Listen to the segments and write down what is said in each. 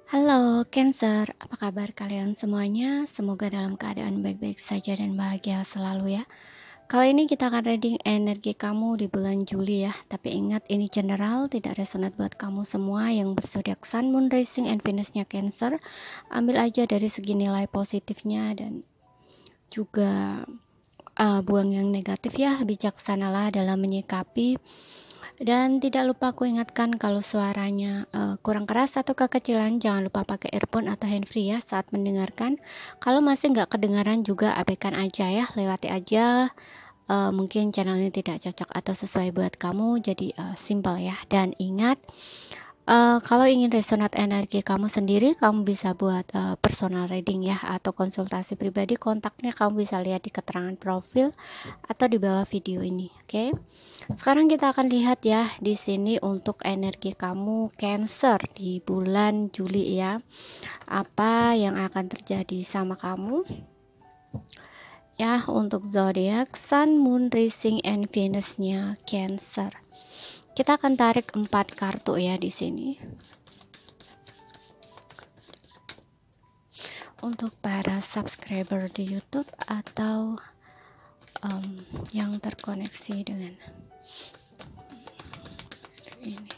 Halo Cancer, apa kabar kalian semuanya? Semoga dalam keadaan baik-baik saja dan bahagia selalu ya. Kali ini kita akan reading energi kamu di bulan Juli ya. Tapi ingat ini general, tidak resonate buat kamu semua yang berzodiak Sun, Moon, Rising, and Venus-nya Cancer. Ambil aja dari segi nilai positifnya dan juga buang yang negatif ya. Bijaksanalah dalam menyikapi. Dan tidak lupa aku ingatkan kalau suaranya kurang keras atau kekecilan, jangan lupa pakai earphone atau handfree ya saat mendengarkan. Kalau masih nggak kedengaran juga abaikan aja ya, lewati aja. Mungkin channel ini tidak cocok atau sesuai buat kamu, jadi simple ya. Dan ingat, kalau ingin resonate energi kamu sendiri, kamu bisa buat personal reading ya, atau konsultasi pribadi. Kontaknya kamu bisa lihat di keterangan profil atau di bawah video ini. Oke, sekarang kita akan lihat ya di sini untuk energi kamu Cancer di bulan Juli ya. Apa yang akan terjadi sama kamu? Ya, untuk zodiak Sun, Moon, Rising, and Venus-nya Cancer. Kita akan tarik 4 kartu ya di sini. Untuk para subscriber di YouTube atau yang terkoneksi dengan ini.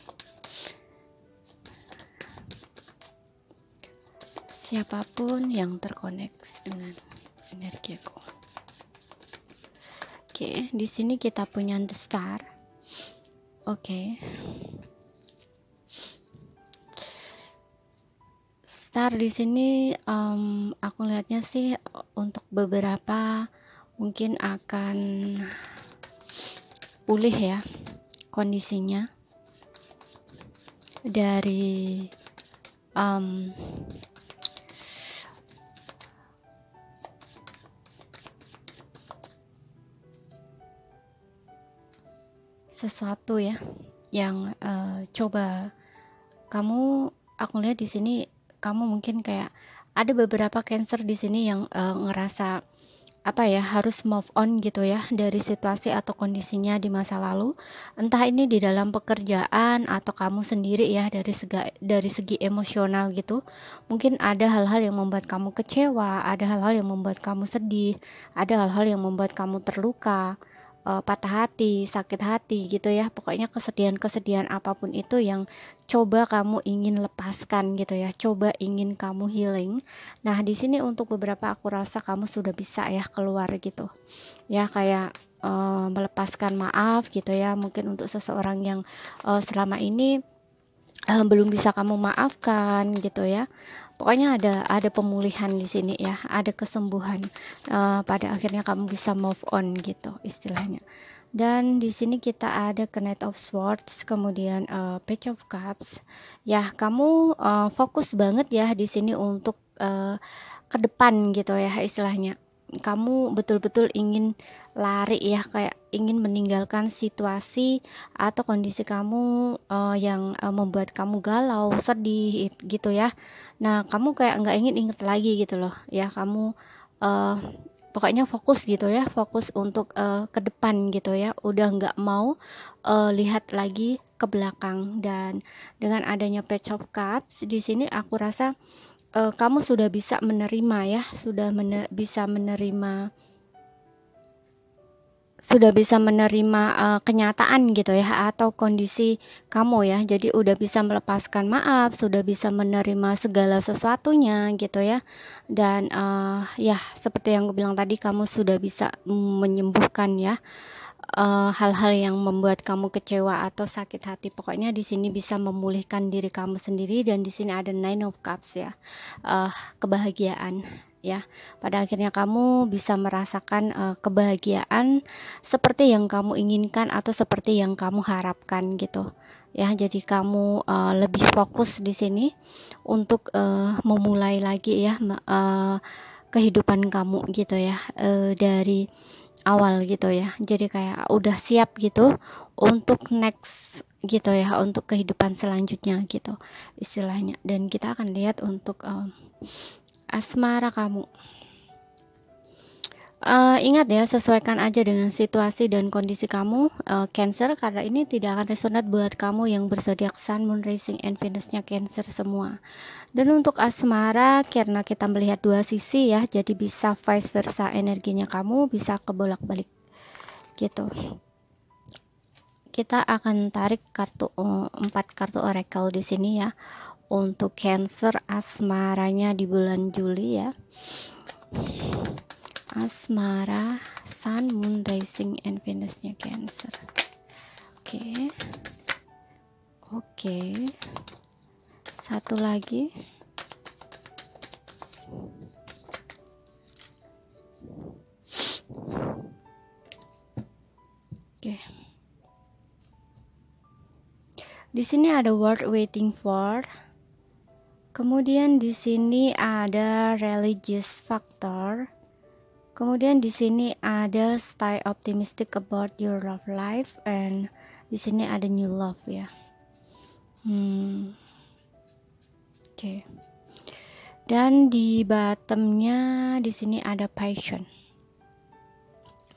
Siapapun yang terkoneksi dengan energiku. Oke, di sini kita punya The Star. Oke. Star di sini aku lihatnya sih untuk beberapa mungkin akan pulih ya kondisinya dari sesuatu ya yang coba aku lihat di sini kamu mungkin kayak ada beberapa Cancer di sini yang ngerasa apa ya, harus move on gitu ya dari situasi atau kondisinya di masa lalu, entah ini di dalam pekerjaan atau kamu sendiri ya, dari segi emosional gitu. Mungkin ada hal-hal yang membuat kamu kecewa, ada hal-hal yang membuat kamu sedih, ada hal-hal yang membuat kamu terluka, patah hati, sakit hati gitu ya. Pokoknya kesedihan-kesedihan apapun itu yang coba kamu ingin lepaskan gitu ya, coba ingin kamu healing. Nah, di sini untuk beberapa aku rasa kamu sudah bisa ya keluar gitu. Ya kayak melepaskan maaf gitu ya, mungkin untuk seseorang yang selama ini belum bisa kamu maafkan gitu ya. Pokoknya ada pemulihan di sini ya, ada kesembuhan. Pada akhirnya kamu bisa move on gitu istilahnya. Dan di sini kita ada Knight of Swords, kemudian Page of Cups. Ya, kamu fokus banget ya di sini untuk ke depan gitu ya istilahnya. Kamu betul-betul ingin lari ya, kayak ingin meninggalkan situasi atau kondisi kamu yang membuat kamu galau, sedih gitu ya. Nah, kamu kayak nggak ingin inget lagi gitu loh ya. Kamu uh, pokoknya fokus gitu ya, fokus untuk ke depan gitu ya. Udah nggak mau lihat lagi ke belakang. Dan dengan adanya Page of Cups di sini aku rasa kamu sudah bisa menerima ya, sudah bisa menerima kenyataan gitu ya, atau kondisi kamu ya. Jadi udah bisa melepaskan maaf, sudah bisa menerima segala sesuatunya gitu ya. Dan ya seperti yang gue bilang tadi, kamu sudah bisa menyembuhkan ya hal-hal yang membuat kamu kecewa atau sakit hati. Pokoknya di sini bisa memulihkan diri kamu sendiri. Dan di sini ada Nine of Cups ya, kebahagiaan ya. Pada akhirnya kamu bisa merasakan kebahagiaan seperti yang kamu inginkan atau seperti yang kamu harapkan gitu ya. Jadi kamu lebih fokus di sini untuk memulai lagi ya kehidupan kamu gitu ya, dari awal gitu ya. Jadi kayak udah siap gitu untuk next gitu ya, untuk kehidupan selanjutnya gitu istilahnya. Dan kita akan lihat untuk asmara kamu. Ingat ya, sesuaikan aja dengan situasi dan kondisi kamu, Cancer, karena ini tidak akan resonate buat kamu yang berzodiak Sun, Moon, Rising, and Venus-nya Cancer semua. Dan untuk asmara, karena kita melihat dua sisi ya, jadi bisa vice versa, energinya kamu bisa kebolak-balik gitu. Kita akan tarik kartu 4 kartu oracle di sini ya, untuk Cancer asmaranya di bulan Juli ya. Asmara, Sun, Moon, Rising, and Venus-nya Cancer. Oke. Satu lagi. Oke. Di sini ada word waiting for. Kemudian di sini ada religious factor. Kemudian di sini ada stay optimistic about your love life, and di sini ada new love ya. Oke. Dan di bottomnya di sini ada passion.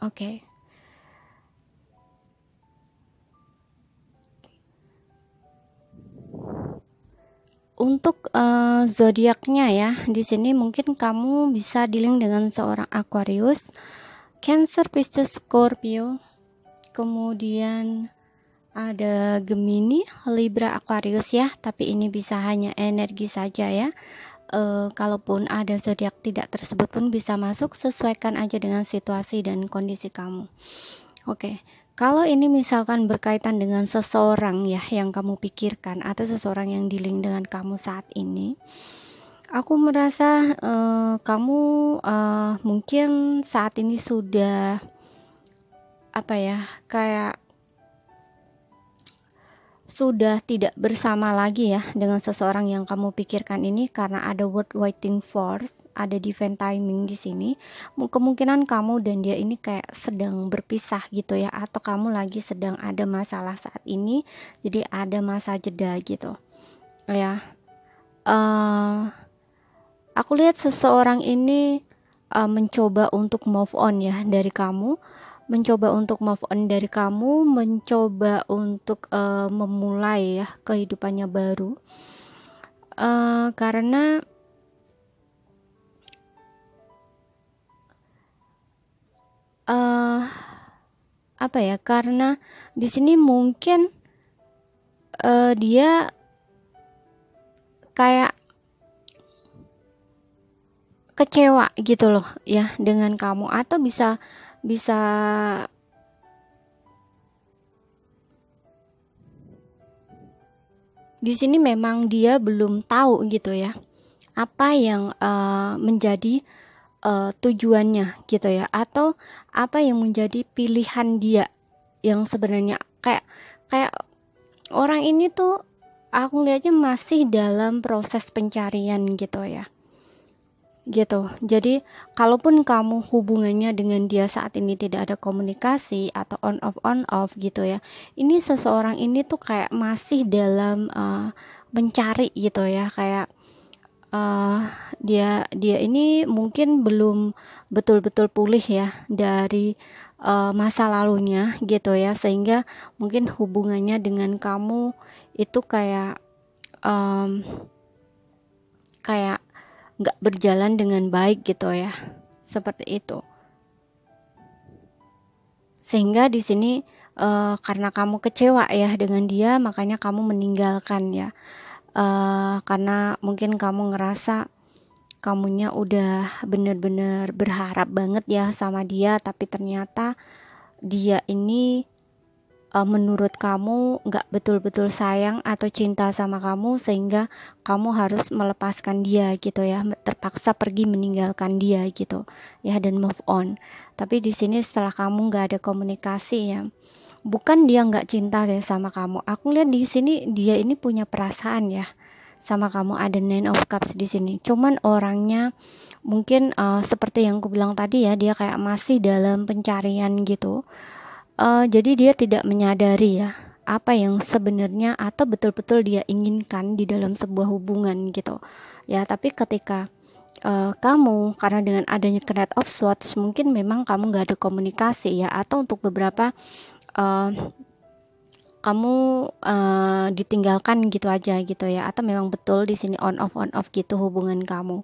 Oke. Untuk zodiaknya ya, di sini mungkin kamu bisa dealing dengan seorang Aquarius, Cancer, Pisces, Scorpio, kemudian ada Gemini, Libra, Aquarius ya, tapi ini bisa hanya energi saja ya. Kalaupun ada zodiak tidak tersebut pun bisa masuk, sesuaikan aja dengan situasi dan kondisi kamu. Oke. Kalau ini misalkan berkaitan dengan seseorang ya yang kamu pikirkan, atau seseorang yang dealing dengan kamu saat ini, aku merasa kamu mungkin saat ini sudah kayak sudah tidak bersama lagi ya dengan seseorang yang kamu pikirkan ini, karena ada word waiting for, ada divine timing di sini. Kemungkinan kamu dan dia ini kayak sedang berpisah gitu ya, atau kamu lagi sedang ada masalah saat ini, jadi ada masa jeda gitu ya. Aku lihat seseorang ini mencoba untuk move on ya dari kamu, mencoba untuk memulai ya kehidupannya baru, karena karena di sini mungkin dia kayak kecewa gitu loh ya dengan kamu, atau bisa di sini memang dia belum tahu gitu ya apa yang menjadi tujuannya gitu ya, atau apa yang menjadi pilihan dia yang sebenarnya kayak orang ini tuh aku lihatnya masih dalam proses pencarian gitu ya. Gitu. Jadi kalaupun kamu hubungannya dengan dia saat ini tidak ada komunikasi atau on off gitu ya, ini seseorang ini tuh kayak masih dalam mencari gitu ya, kayak dia ini mungkin belum betul-betul pulih ya dari masa lalunya gitu ya, sehingga mungkin hubungannya dengan kamu itu kayak nggak berjalan dengan baik gitu ya, seperti itu. Sehingga di sini karena kamu kecewa ya dengan dia, makanya kamu meninggalkan ya, karena mungkin kamu ngerasa kamunya udah bener-bener berharap banget ya sama dia, tapi ternyata dia ini menurut kamu nggak betul-betul sayang atau cinta sama kamu, sehingga kamu harus melepaskan dia gitu ya, terpaksa pergi meninggalkan dia gitu ya, dan move on. Tapi di sini setelah kamu nggak ada komunikasi ya, bukan dia nggak cinta ya sama kamu, aku lihat di sini dia ini punya perasaan ya sama kamu, ada Nine of Cups di sini. Cuman orangnya mungkin seperti yang aku bilang tadi ya, dia kayak masih dalam pencarian gitu. Jadi dia tidak menyadari ya apa yang sebenarnya atau betul-betul dia inginkan di dalam sebuah hubungan gitu ya. Tapi ketika kamu, karena dengan adanya Knight of Swords mungkin memang kamu nggak ada komunikasi ya, atau untuk beberapa uh, kamu ditinggalkan gitu aja gitu ya, atau memang betul di sini on off gitu hubungan kamu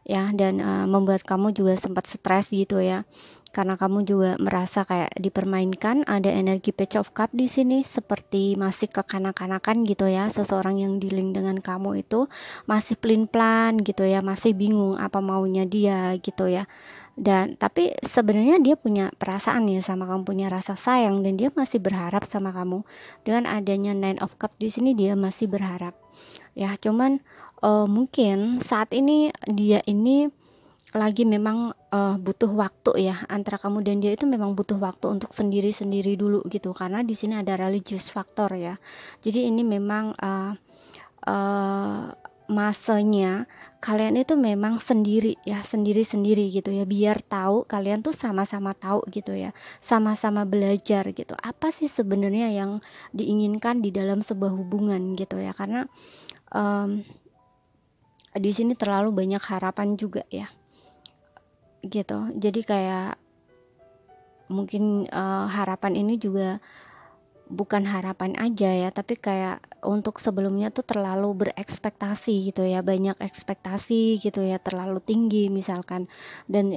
ya, dan membuat kamu juga sempat stres gitu ya, karena kamu juga merasa kayak dipermainkan. Ada energi Page of Cup di sini, seperti masih kekanak-kanakan gitu ya. Seseorang yang dealing dengan kamu itu masih pelin-pelan gitu ya, masih bingung apa maunya dia gitu ya. Dan tapi sebenarnya dia punya perasaan ya sama kamu, punya rasa sayang, dan dia masih berharap sama kamu. Dengan adanya Nine of Cup di sini dia masih berharap ya. Cuman mungkin saat ini dia ini lagi memang butuh waktu ya, antara kamu dan dia itu memang butuh waktu untuk sendiri-sendiri dulu gitu, karena di sini ada religious factor ya. Jadi ini memang uh, masanya kalian itu memang sendiri ya, sendiri-sendiri gitu ya, biar tahu kalian tuh sama-sama tahu gitu ya, sama-sama belajar gitu apa sih sebenarnya yang diinginkan di dalam sebuah hubungan gitu ya. Karena um, di sini terlalu banyak harapan juga ya gitu. Jadi kayak mungkin harapan ini juga bukan harapan aja ya, tapi kayak untuk sebelumnya tuh terlalu berekspektasi gitu ya, banyak ekspektasi gitu ya, terlalu tinggi misalkan, dan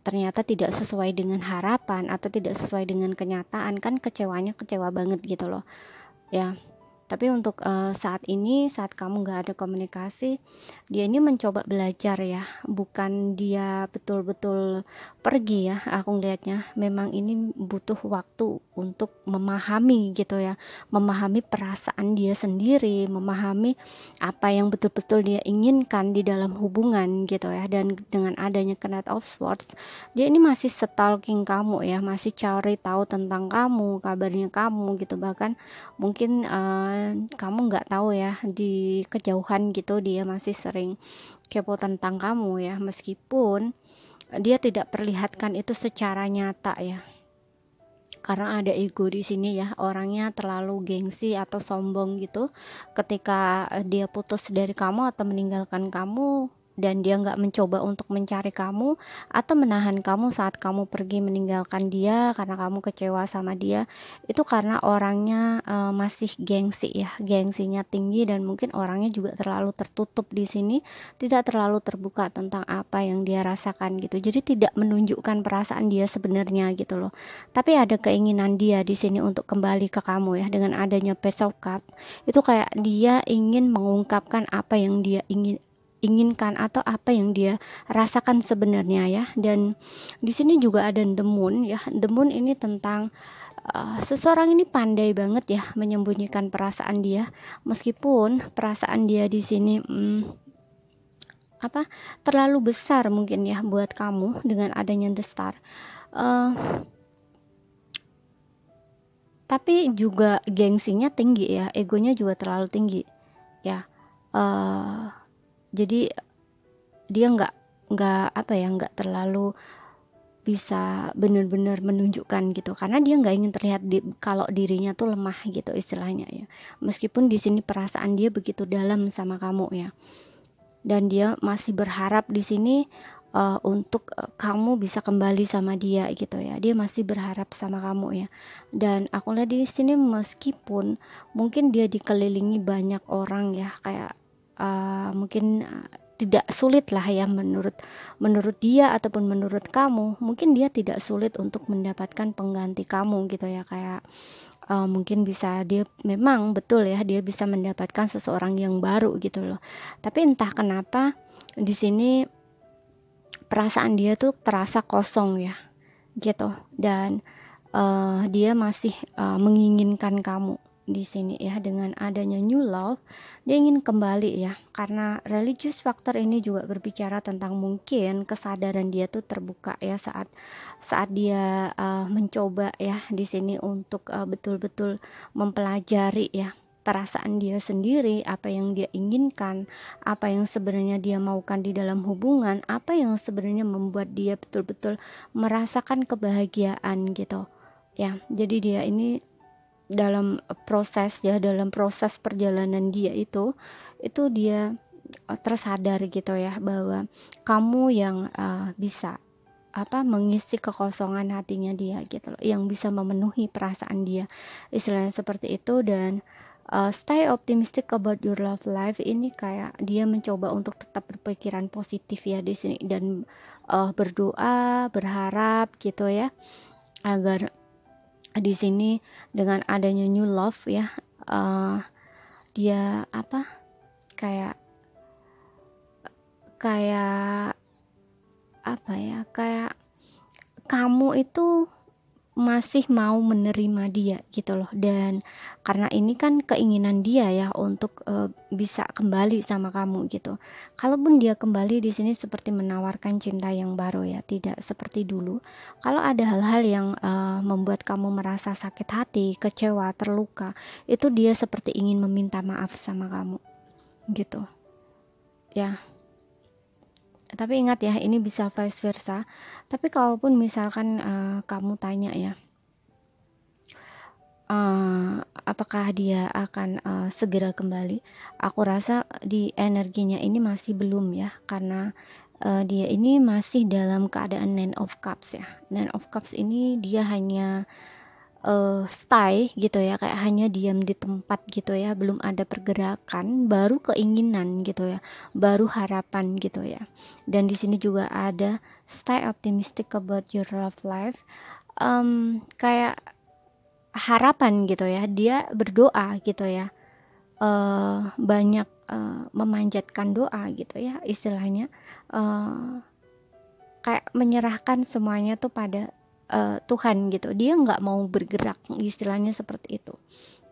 ternyata tidak sesuai dengan harapan atau tidak sesuai dengan kenyataan, kan kecewanya kecewa banget gitu loh ya. Tapi untuk saat ini, saat kamu nggak ada komunikasi, dia ini mencoba belajar ya, bukan dia betul-betul pergi ya. Aku ngelihatnya memang ini butuh waktu untuk memahami gitu ya, memahami perasaan dia sendiri, memahami apa yang betul-betul dia inginkan di dalam hubungan gitu ya. Dan dengan adanya Knight of Swords, dia ini masih stalking kamu ya, masih cari tahu tentang kamu, kabarnya kamu gitu. Bahkan mungkin kamu nggak tahu ya, di kejauhan gitu dia masih sering kepo tentang kamu ya, meskipun dia tidak perlihatkan itu secara nyata ya, karena ada ego di sini ya, orangnya terlalu gengsi atau sombong gitu. Ketika dia putus dari kamu atau meninggalkan kamu, dan dia nggak mencoba untuk mencari kamu atau menahan kamu saat kamu pergi meninggalkan dia karena kamu kecewa sama dia, itu karena orangnya masih gengsi ya, gengsinya tinggi, dan mungkin orangnya juga terlalu tertutup di sini, tidak terlalu terbuka tentang apa yang dia rasakan gitu. Jadi tidak menunjukkan perasaan dia sebenarnya gitu loh, tapi ada keinginan dia di sini untuk kembali ke kamu ya. Dengan adanya Page of Cup itu kayak dia ingin mengungkapkan apa yang dia inginkan atau apa yang dia rasakan sebenarnya ya. Dan di sini juga ada The Moon ya. The Moon ini tentang seseorang ini pandai banget ya menyembunyikan perasaan dia, meskipun perasaan dia di sini terlalu besar mungkin ya buat kamu. Dengan adanya The Star, uh, tapi juga gengsinya tinggi ya, egonya juga terlalu tinggi ya. uh, jadi dia nggak terlalu bisa benar-benar menunjukkan gitu, karena dia nggak ingin terlihat kalau dirinya tuh lemah gitu istilahnya ya, meskipun di sini perasaan dia begitu dalam sama kamu ya. Dan dia masih berharap di sini untuk kamu bisa kembali sama dia gitu ya. Dia masih berharap sama kamu ya. Dan aku lihat di sini meskipun mungkin dia dikelilingi banyak orang ya, kayak mungkin tidak sulit lah ya, menurut dia ataupun menurut kamu, mungkin dia tidak sulit untuk mendapatkan pengganti kamu gitu ya. Kayak mungkin bisa, dia memang betul ya, dia bisa mendapatkan seseorang yang baru gitu loh. Tapi entah kenapa di sini perasaan dia tuh terasa kosong ya gitu. Dan dia masih menginginkan kamu di sini ya. Dengan adanya new love, dia ingin kembali ya, karena religious factor ini juga berbicara tentang mungkin kesadaran dia tuh terbuka ya, saat saat dia mencoba ya di sini untuk betul-betul mempelajari ya perasaan dia sendiri, apa yang dia inginkan, apa yang sebenarnya dia maukan di dalam hubungan, apa yang sebenarnya membuat dia betul-betul merasakan kebahagiaan gitu ya. Jadi dia ini dalam proses ya, dalam proses perjalanan dia itu dia tersadar gitu ya, bahwa kamu yang bisa mengisi kekosongan hatinya dia gitu loh, yang bisa memenuhi perasaan dia, istilahnya seperti itu. Dan stay optimistic about your love life ini kayak dia mencoba untuk tetap berpikiran positif ya di sini, dan berdoa, berharap gitu ya, agar di sini dengan adanya new love ya, dia kayak kayak kayak kamu itu masih mau menerima dia gitu loh. Dan karena ini kan keinginan dia ya untuk bisa kembali sama kamu gitu. Kalaupun dia kembali di sini seperti menawarkan cinta yang baru ya, tidak seperti dulu. Kalau ada hal-hal yang membuat kamu merasa sakit hati, kecewa, terluka, itu dia seperti ingin meminta maaf sama kamu gitu ya. Tapi ingat ya, ini bisa vice versa. Tapi kalaupun misalkan kamu tanya ya, apakah dia akan segera kembali? Aku rasa di energinya ini masih belum ya, karena dia ini masih dalam keadaan Nine of Cups ya. Nine of Cups ini dia hanya stay gitu ya, kayak hanya diam di tempat gitu ya, belum ada pergerakan, baru keinginan gitu ya, baru harapan gitu ya. Dan di sini juga ada stay optimistic about your love life, kayak harapan gitu ya, dia berdoa gitu ya, banyak memanjatkan doa gitu ya, istilahnya kayak menyerahkan semuanya tuh pada Tuhan gitu. Dia nggak mau bergerak, istilahnya seperti itu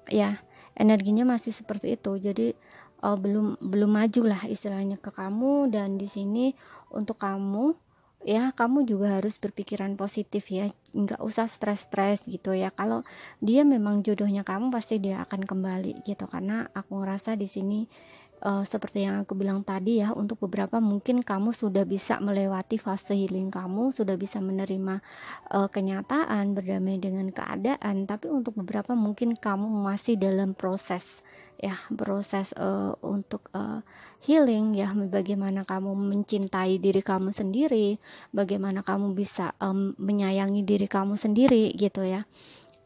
ya. Energinya masih seperti itu, jadi belum maju lah istilahnya ke kamu. Dan di sini untuk kamu ya, kamu juga harus berpikiran positif ya, nggak usah stres-stres gitu ya. Kalau dia memang jodohnya kamu, pasti dia akan kembali gitu. Karena aku ngerasa di sini seperti yang aku bilang tadi ya, untuk beberapa mungkin kamu sudah bisa melewati fase healing, kamu sudah bisa menerima kenyataan, berdamai dengan keadaan. Tapi untuk beberapa mungkin kamu masih dalam proses ya, proses untuk healing ya, bagaimana kamu mencintai diri kamu sendiri, bagaimana kamu bisa menyayangi diri kamu sendiri gitu ya.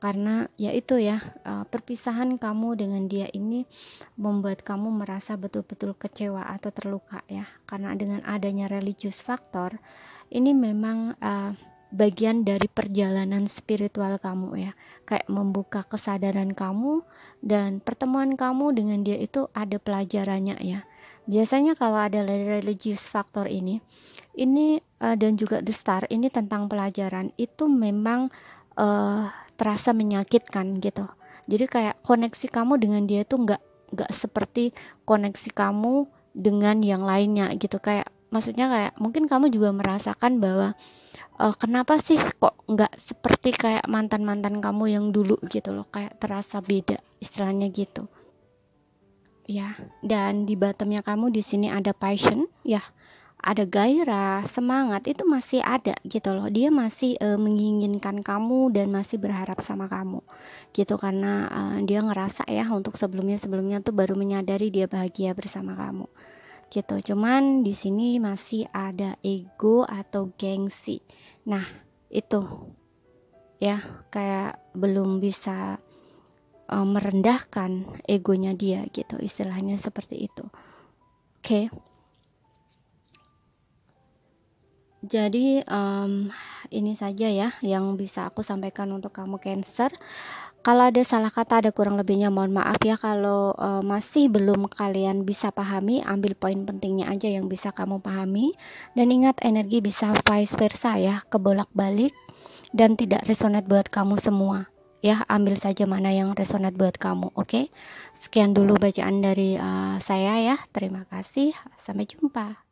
Karena ya itu ya, perpisahan kamu dengan dia ini membuat kamu merasa betul-betul kecewa atau terluka ya. Karena dengan adanya religious factor, ini memang bagian dari perjalanan spiritual kamu ya, kayak membuka kesadaran kamu, dan pertemuan kamu dengan dia itu ada pelajarannya ya. Biasanya kalau ada religious factor ini dan juga the star ini tentang pelajaran, itu memang terasa menyakitkan gitu. Jadi kayak koneksi kamu dengan dia tuh nggak seperti koneksi kamu dengan yang lainnya gitu. Kayak maksudnya kayak mungkin kamu juga merasakan bahwa kenapa sih kok nggak seperti kayak mantan-mantan kamu yang dulu gitu loh, kayak terasa beda istilahnya gitu ya. Dan di bottomnya kamu di sini ada passion ya, ada gairah, semangat, itu masih ada gitu loh. Dia masih menginginkan kamu dan masih berharap sama kamu gitu. Karena dia ngerasa ya, untuk sebelumnya tuh baru menyadari dia bahagia bersama kamu gitu. Cuman di sini masih ada ego atau gengsi. Nah, itu ya, kayak belum bisa merendahkan egonya dia gitu, istilahnya seperti itu. Oke. Jadi ini saja ya yang bisa aku sampaikan untuk kamu Cancer. Kalau ada salah kata, ada kurang lebihnya, mohon maaf ya. Kalau masih belum kalian bisa pahami, ambil poin pentingnya aja yang bisa kamu pahami. Dan ingat, energi bisa vice versa ya, kebolak-balik dan tidak resonate buat kamu semua. Ya, ambil saja mana yang resonate buat kamu, oke? Sekian dulu bacaan dari saya ya. Terima kasih, sampai jumpa.